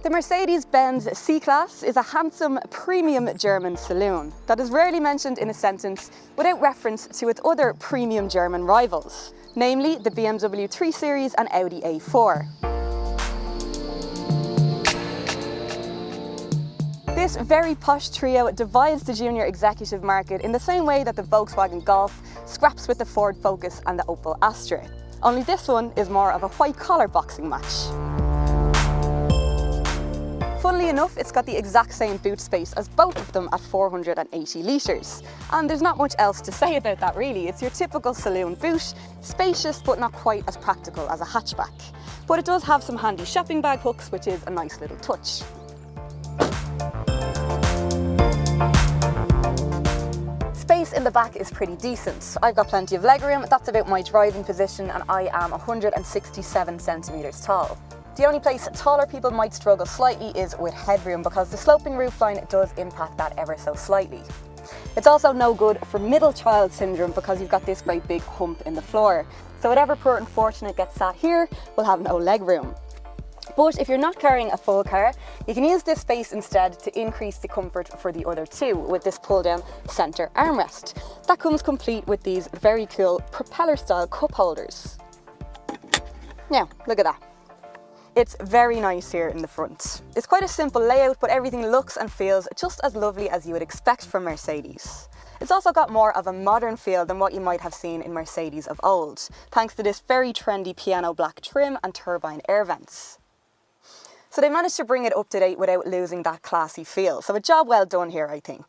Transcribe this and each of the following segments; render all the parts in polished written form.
The Mercedes-Benz C-Class is a handsome, premium German saloon that is rarely mentioned in a sentence without reference to its other premium German rivals, namely the BMW 3 Series and Audi A4. This very posh trio divides the junior executive market in the same way that the Volkswagen Golf scraps with the Ford Focus and the Opel Astra. Only this one is more of a white-collar boxing match. Funnily enough, it's got the exact same boot space as both of them at 480 litres. And there's not much else to say about that really. It's your typical saloon boot, spacious but not quite as practical as a hatchback. But it does have some handy shopping bag hooks, which is a nice little touch. Space in the back is pretty decent. I've got plenty of legroom, that's about my driving position, and I am 167 centimetres tall. The only place taller people might struggle slightly is with headroom, because the sloping roofline does impact that ever so slightly. It's also no good for middle child syndrome because you've got this great big hump in the floor. So whatever poor unfortunate gets sat here will have no legroom. But if you're not carrying a full car, you can use this space instead to increase the comfort for the other two with this pull-down centre armrest. That comes complete with these very cool propeller-style cup holders. Now, look at that. It's very nice here in the front. It's quite a simple layout, but everything looks and feels just as lovely as you would expect from Mercedes. It's also got more of a modern feel than what you might have seen in Mercedes of old, thanks to this very trendy piano black trim and turbine air vents. So they managed to bring it up to date without losing that classy feel. So a job well done here, I think.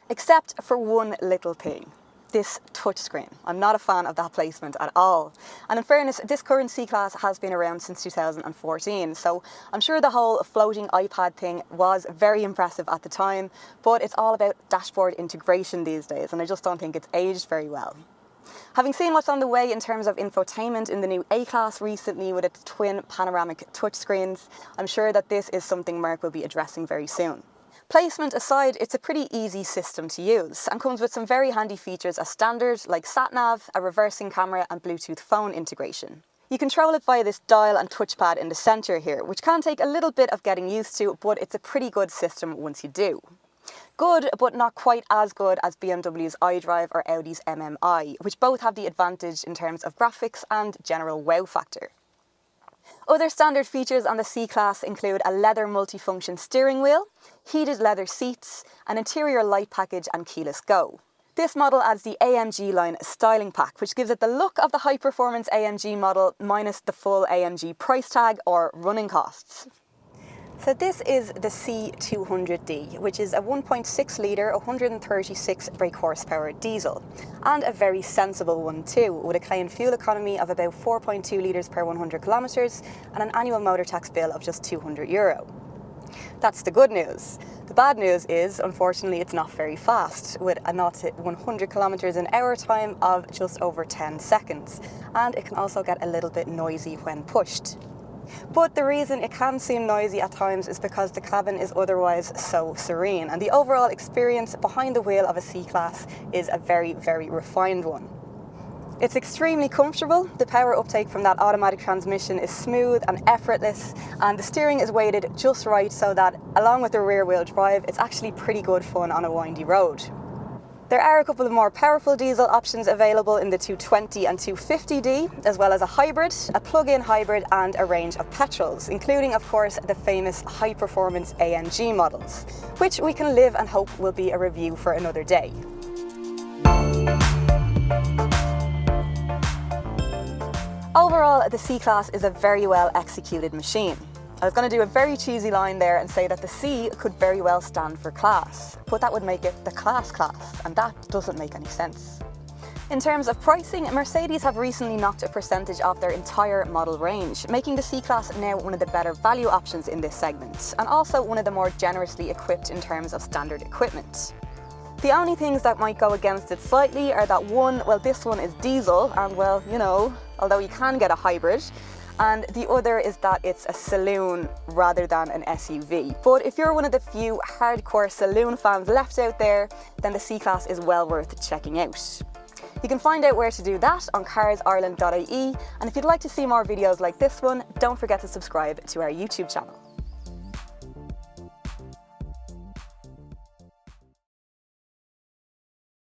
Except for one little thing. This touchscreen. I'm not a fan of that placement at all. And in fairness, this current C-Class has been around since 2014, so I'm sure the whole floating iPad thing was very impressive at the time, but it's all about dashboard integration these days, and I just don't think it's aged very well. Having seen what's on the way in terms of infotainment in the new A-Class recently with its twin panoramic touchscreens, I'm sure that this is something Merc will be addressing very soon. Placement aside, it's a pretty easy system to use and comes with some very handy features as standard, like sat-nav, a reversing camera and Bluetooth phone integration. You control it via this dial and touchpad in the centre here, which can take a little bit of getting used to, but it's a pretty good system once you do. Good, but not quite as good as BMW's iDrive or Audi's MMI, which both have the advantage in terms of graphics and general wow factor. Other standard features on the C-Class include a leather multifunction steering wheel, heated leather seats, an interior light package and keyless go. This model adds the AMG line styling pack, which gives it the look of the high-performance AMG model minus the full AMG price tag or running costs. So this is the C200D, which is a 1.6 litre, 136 brake horsepower diesel, and a very sensible one too, with a claimed fuel economy of about 4.2 litres per 100 kilometres and an annual motor tax bill of just €200. That's the good news. The bad news is, unfortunately, it's not very fast, with a 0 to 100 kilometres an hour time of just over 10 seconds, and it can also get a little bit noisy when pushed. But the reason it can seem noisy at times is because the cabin is otherwise so serene, and the overall experience behind the wheel of a C-Class is a very, very refined one. It's extremely comfortable. The power uptake from that automatic transmission is smooth and effortless, and the steering is weighted just right so that, along with the rear wheel drive, it's actually pretty good fun on a windy road. There are a couple of more powerful diesel options available in the 220 and 250D, as well as a hybrid, a plug-in hybrid and a range of petrols, including of course the famous high-performance AMG models, which we can live and hope will be a review for another day. Overall, the C-Class is a very well executed machine. I was going to do a very cheesy line there and say that the C could very well stand for class, but that would make it the class, and that doesn't make any sense. In terms of pricing, Mercedes have recently knocked a percentage off their entire model range, making the C-Class now one of the better value options in this segment, and also one of the more generously equipped in terms of standard equipment. The only things that might go against it slightly are that one, well, this one is diesel, and well, you know, although you can get a hybrid, and the other is that it's a saloon rather than an SUV. But if you're one of the few hardcore saloon fans left out there, then the C-Class is well worth checking out. You can find out where to do that on CarsIreland.ie, and if you'd like to see more videos like this one, don't forget to subscribe to our YouTube channel.